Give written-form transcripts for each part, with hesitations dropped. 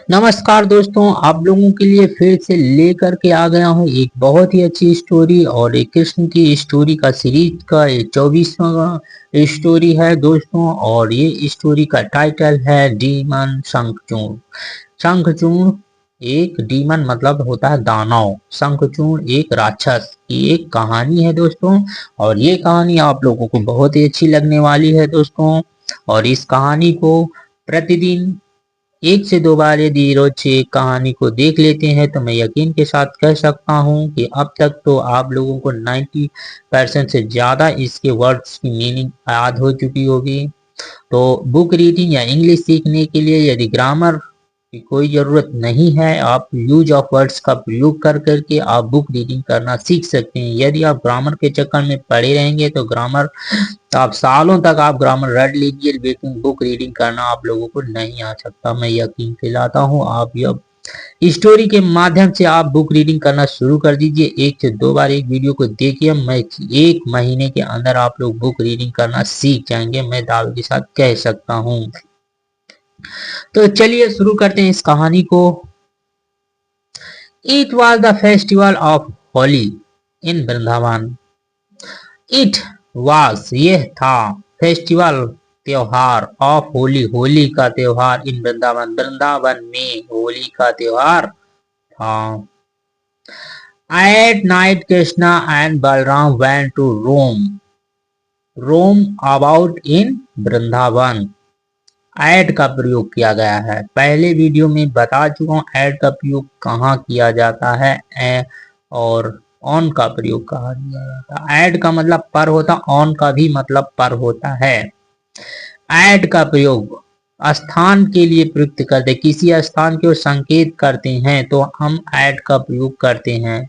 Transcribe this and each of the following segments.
नमस्कार दोस्तों, आप लोगों के लिए फिर से लेकर के आ गया हूँ एक बहुत ही अच्छी स्टोरी। और एक कृष्ण की स्टोरी का सीरीज का ये 24वां स्टोरी है दोस्तों। और ये स्टोरी का टाइटल है डीमन शंखचूर्ण। शंखचूर्ण एक डीमन मतलब होता है दानव, शंखचूर्ण एक राक्षस की एक कहानी है दोस्तों। और ये कहानी आप लोगों को बहुत ही अच्छी लगने वाली है दोस्तों। और इस कहानी को प्रतिदिन 1 से 2 बार यदि रोज से एक कहानी को देख लेते हैं तो मैं यकीन के साथ कह सकता हूँ कि अब तक तो आप लोगों को 90% से ज्यादा इसके वर्ड्स की मीनिंग याद हो चुकी होगी। तो बुक रीडिंग या इंग्लिश सीखने के लिए यदि ग्रामर की कोई जरूरत नहीं है, आप यूज ऑफ वर्ड्स का प्रयोग कर करके आप बुक रीडिंग करना सीख सकते हैं। यदि आप ग्रामर के चक्कर में पड़े रहेंगे तो आप सालों तक आप ग्रामर रट लीजिए, लेकिन बुक रीडिंग करना आप लोगों को नहीं आ सकता। मैं यकीन दिलाता हूँ, आप यह स्टोरी के माध्यम से आप बुक रीडिंग करना शुरू कर दीजिए। 1 से 2 बार एक वीडियो को देखिए, मैं 1 महीने के अंदर आप लोग बुक रीडिंग करना सीख जाएंगे, मैं दावे के साथ कह सकता हूँ। तो चलिए शुरू करते हैं इस कहानी को। It was the festival of Holi in Vrindavan. It वास यह था, फेस्टिवल त्योहार, ऑफ होली होली का त्योहार, इन वृंदावन वृंदावन में होली का त्योहार था। At night Krishna and Balram went to roam about in Vrindavan. Ed का प्रयोग किया गया है, पहले वीडियो में बता चुका हूँ एड का प्रयोग कहाँ किया जाता है। और ऑन का प्रयोग कहाँ किया जाता है। एड का मतलब पर होता, ऑन का भी मतलब पर होता है। एड का प्रयोग स्थान के लिए प्रयुक्त करते, किसी स्थान की ओर संकेत करते हैं तो हम एड का प्रयोग करते हैं।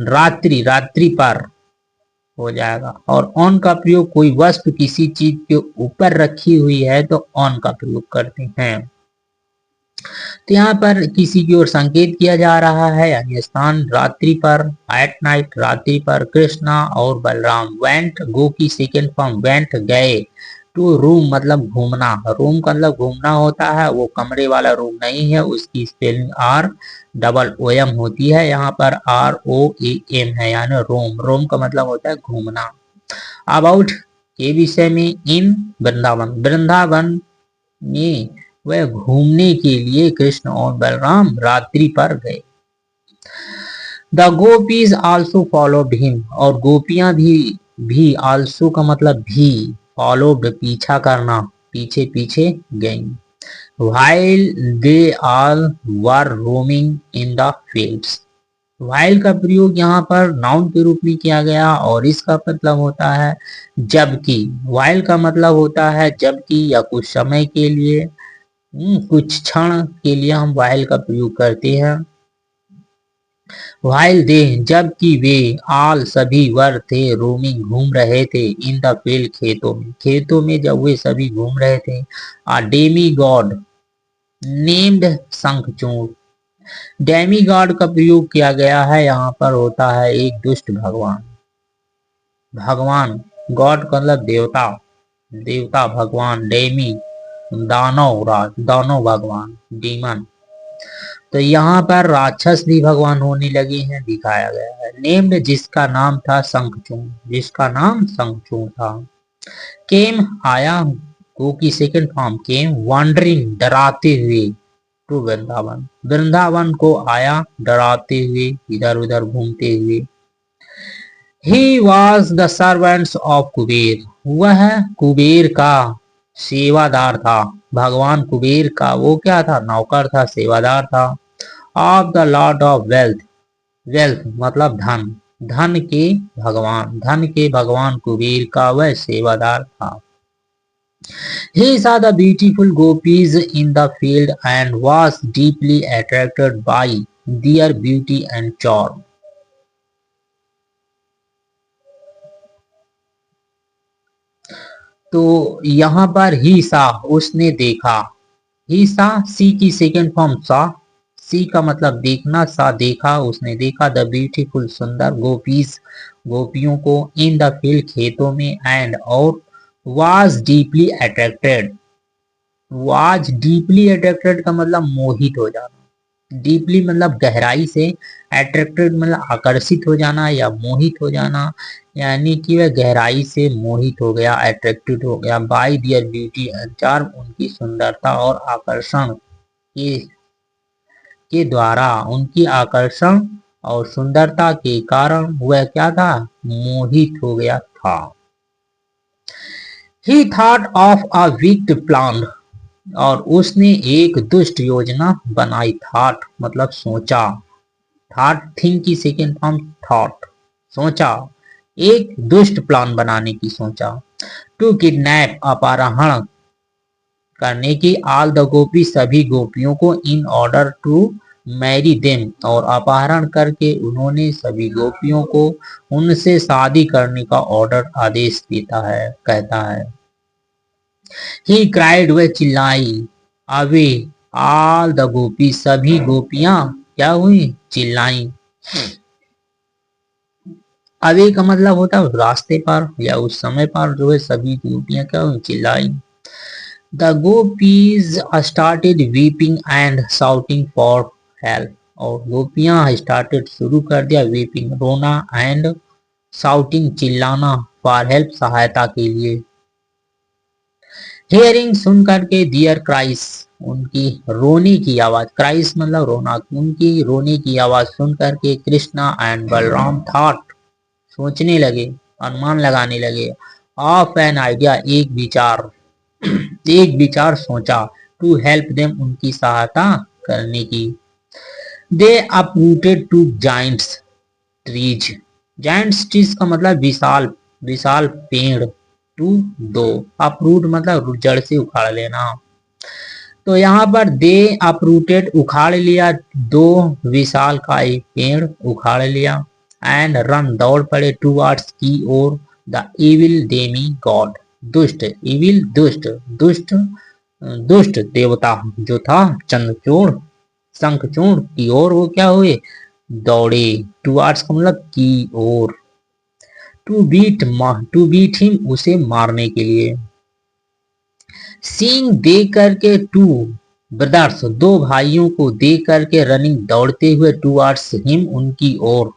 रात्रि रात्रि पर हो जाएगा। और ऑन का प्रयोग कोई वस्तु किसी चीज के ऊपर रखी हुई है तो ऑन का प्रयोग करते हैं। तो यहाँ पर किसी की ओर संकेत किया जा रहा है, यानी स्थान रात्रि पर, एट नाइट रात्रि पर। कृष्णा और बलराम, वेंट गो की सेकेंड फॉर्म वेंट गए, टू रूम मतलब घूमना, रूम का मतलब घूमना होता है, वो कमरे वाला रूम नहीं है, उसकी spelling R double O M होती है, यहाँ पर आर ओ ए एम है, यानी रोम। रोम का मतलब होता है घूमना। अबाउट के विषय में, इन वृंदावन वृंदावन में वह घूमने के लिए कृष्ण और बलराम रात्रि पर गए। The gopis also followed him, और गोपियां भी आल्सो का मतलब भी, फॉलोड पीछा करना, पीछे पीछे गई। while they all were roaming in the fields। while का प्रयोग यहाँ पर नाउन के रूप में किया गया और इसका मतलब होता है जबकि। while का मतलब होता है जबकि या कुछ समय के लिए, कुछ क्षण के लिए हम while का प्रयोग करते हैं। while they जबकि वे, all सभी, वर थे, रोमिंग घूम रहे थे, इन द फील्ड खेतों में जब वे सभी घूम रहे थे। A demigod named Shankhachurna. Demigod का प्रयोग किया गया है, यहाँ पर होता है एक दुष्ट भगवान। भगवान गॉड का मतलब देवता, देवता भगवान। डेमी दानव, राज दानव भगवान, डीमन। तो यहाँ पर राक्षस भी भगवान होने लगे हैं, दिखाया गया है। नेम्ड जिसका नाम था शंखचूर्ण, जिसका नाम शंखचूर्ण था। केम आया, गो की सेकंड फॉर्म केम, वॉन्डरिंग डराते हुए, टू वृंदावन वृंदावन को आया डराते हुए, इधर उधर घूमते हुए। He was the servants of Kuber, वह कुबेर का सेवादार था। भगवान कुबेर का वो क्या था, नौकर था, सेवादार था। Of the Lord of wealth, wealth मतलब धन, धन के भगवान कुबेर का वह सेवादार था। He saw the beautiful gopis in the field and was deeply attracted by their beauty and charm। तो यहाँ पर ही सा उसने देखा, ही सा सी की सेकेंड फॉर्म सा, सी का मतलब देखना, सा देखा, उसने देखा। द ब्यूटीफुल सुंदर, गोपीज गोपियों को, इन द फील्ड खेतों में, एंड और, was deeply attracted was deeply attracted का मतलब मोहित हो जाना, डीपली मतलब गहराई से, अट्रैक्टेड मतलब आकर्षित हो जाना या मोहित हो जाना, यानी कि वह गहराई से मोहित हो गया, अट्रैक्टेड हो गया by their beauty and charm, उनकी सुंदरता और आकर्षण के द्वारा, उनकी आकर्षण और सुंदरता के कारण वह क्या था, मोहित हो गया था। He thought of a wicked plan, और उसने एक दुष्ट योजना बनाई। थॉट मतलब सोचा, थॉट थिंक की सेकेंड फॉर्म थॉट, सोचा, एक दुष्ट प्लान बनाने की सोचा। टू किडनैप अपहरण करने की, ऑल द गोपी सभी गोपियों को, in order to marry them और अपहरण करके उन्होंने सभी गोपियों को उनसे शादी करने का ऑर्डर आदेश देता है, कहता है। ही क्राइड, वह चिल्लाई, अवे ऑल द गोपी सभी गोपियां क्या हुई, चिल्लाई। अवे का मतलब होता है रास्ते पर या उस समय पर जो है सभी गोपियां क्या हुई, चिल्लाई। The gopis started weeping and shouting for help, और गोपियां स्टार्टेड शुरू कर दिया, वीपिंग रोना, एंड शाउटिंग चिल्लाना, फॉर हेल्प सहायता के लिए। हियरिंग सुन करके, दियर क्राइस उनकी रोने की आवाज, क्राइस मतलब रोना, उनकी रोने की आवाज सुन करके कृष्णा एंड बलराम थॉट सोचने लगे, अनुमान लगाने लगे, ऑफ एन आइडिया एक विचार, एक विचार सोचा, टू हेल्प देम उनकी सहायता करने की। They uprooted two giants trees, giants trees का मतलब विशाल, विशाल पेड़, टू दो, अपरूट मतलब जड़ से उखाड़ लेना। तो यहाँ पर दे अपरूटेड उखाड़ लिया, दो विशाल का एक पेड़ उखाड़ लिया, एंड रन दौड़ पड़े, टूवर्ड्स की ओर, द इविल डेमी गॉड दुष्ट, इविल दुष्ट, दुष्ट दुष्ट देवता जो था चंद्रचूड़ शंखचूड़ की ओर वो क्या हुए, दौड़े, टूवर्ड्स का मतलब की ओर, टू बीट हिम उसे मारने के लिए। सींग देख करके, टू ब्रदर्स दो भाइयों को देख करके, रनिंग दौड़ते हुए, टूवर्ड्स हिम उनकी ओर।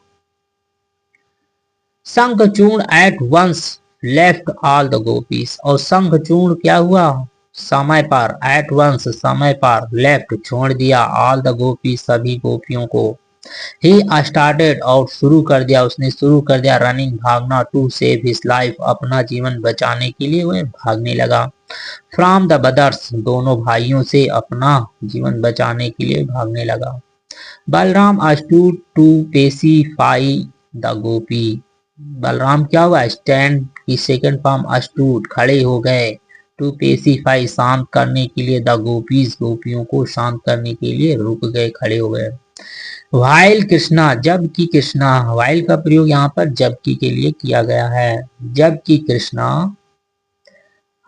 Shankhachud at once left all the gopis, और शंखचूड़ क्या हुआ, समय पर, एट वंस समय पर, लेफ्ट छोड़ दिया, ऑल द गोपीज सभी गोपियों को। ही स्टार्टेड और शुरू कर दिया, उसने शुरू कर दिया, रनिंग भागना, टू सेव हिज लाइफ अपना जीवन बचाने के लिए वह भागने लगा। फ्रॉम द ब्रदर्स दोनों भाइयों से अपना जीवन बचाने के लिए भागने लगा। Balram stood to pacify the gopi, Balram क्या हुआ, स्टैंड की सेकंड फॉर्म स्टूड खड़े हो गए, टू पेसिफाई शांत करने के लिए, द गोपीज गोपियों को शांत करने के लिए रुक गए, खड़े हो गए। वाइल कृष्णा जबकि कृष्णा, वाइल का प्रयोग यहाँ पर जबकि के लिए किया गया है, जबकि कृष्णा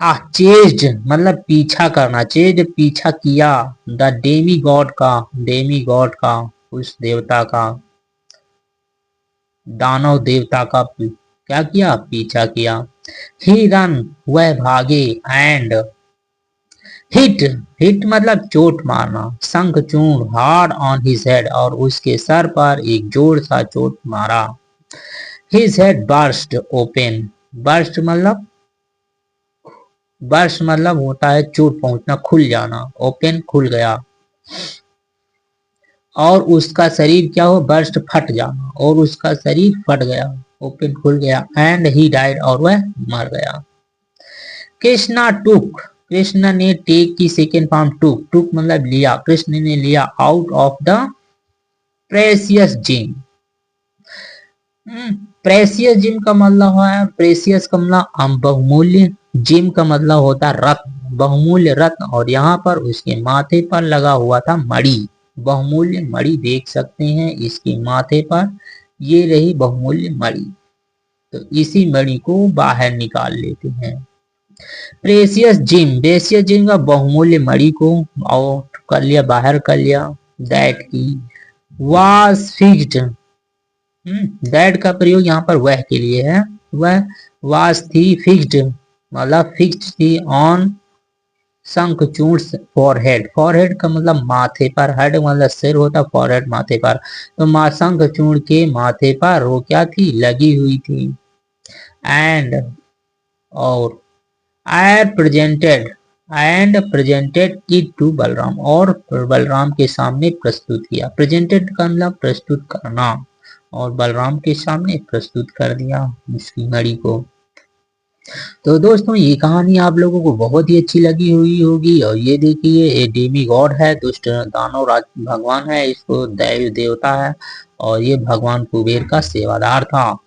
चेज्ड मतलब पीछा करना, चेज्ड पीछा किया, द डेमी गॉड का, डेमी गॉड का उस देवता का, दानव देवता का क्या किया, पीछा किया। ही रन वह भागे, एंड हिट, हिट मतलब चोट मारना, Shankhachud hard on his head और उसके सर पर एक जोर सा चोट मारा। His head burst open, burst मतलब, बर्स्ट मतलब होता है चोट पहुंचना, खुल जाना, ओपन खुल गया, और उसका शरीर क्या हो, बर्स्ट फट जाना, और उसका शरीर फट गया, ओपन खुल गया, एंड ही डाइड और वह मर गया। कृष्णा टुक, कृष्ण ने टेक की सेकेंड फॉर्म टुक, टुक मतलब लिया, कृष्ण ने लिया, out of the precious gym, precious gym का मतलब है, प्रेसियस का मतलब बहुमूल्य, जिम का मतलब होता है रत्न, बहुमूल्य रत्न, और यहाँ पर उसके माथे पर लगा हुआ था मणि, बहुमूल्य मणि देख सकते हैं इसके माथे पर, ये रही बहुमूल्य मणि, तो इसी मणि को बाहर निकाल लेते हैं। प्रेसियस जिम, प्रेसियस जिम का बहुमूल्य मणि को आउट कर लिया, बाहर कर लिया, दैट की वाज फिक्स्ड, दैट का प्रयोग यहाँ पर वह के लिए है, वह वाज थी, फिक्स्ड मतलब फिक्स्ड थी, ऑन शंखचूड़ फॉरहेड, फॉरहेड का मतलब माथे पर, हेड मतलब सिर होता, फॉरहेड माथे पर, तो माँ शंखचूड़ के माथे पर वो क्या थी, लगी हुई थी। एंड और प्रेजेंटेड इट टू बलराम, और बलराम के सामने प्रस्तुत किया। प्रेजेंटेड का मतलब प्रस्तुत करना, और बलराम के सामने प्रस्तुत कर दिया इसकी घड़ी को। तो दोस्तों ये कहानी आप लोगों को बहुत ही अच्छी लगी हुई होगी। और ये देखिए, ये डेमी गॉड है, दुष्ट दानव राज भगवान है, इसको दैव देवता है, और ये भगवान कुबेर का सेवादार था।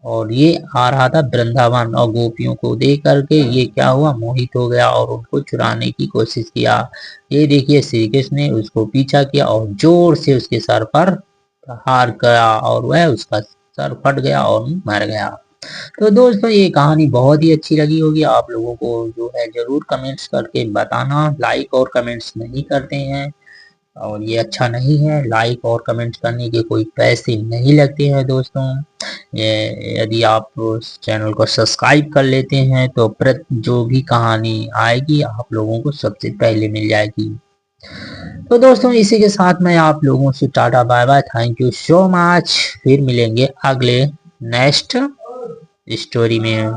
और ये आ रहा था वृंदावन, और गोपियों को देख करके ये क्या हुआ, मोहित हो गया और उनको चुराने की कोशिश किया। ये देखिए श्री कृष्ण ने उसको पीछा किया और जोर से उसके सर पर प्रहार किया, और वह उसका सर फट गया और मर गया। तो दोस्तों ये कहानी बहुत ही अच्छी लगी होगी आप लोगों को, जो है जरूर कमेंट्स करके बताना। लाइक और कमेंट्स नहीं करते हैं और ये अच्छा नहीं है। लाइक और कमेंट्स करने के कोई पैसे नहीं लगते हैं दोस्तों। ये यदि आप उस चैनल को सब्सक्राइब कर लेते हैं तो जो भी कहानी आएगी आप लोगों को सबसे पहले मिल जाएगी। तो दोस्तों इसी के साथ मैं आप लोगों से tata bye bye, thank you so much. फिर मिलेंगे अगले नेक्स्ट स्टोरी में।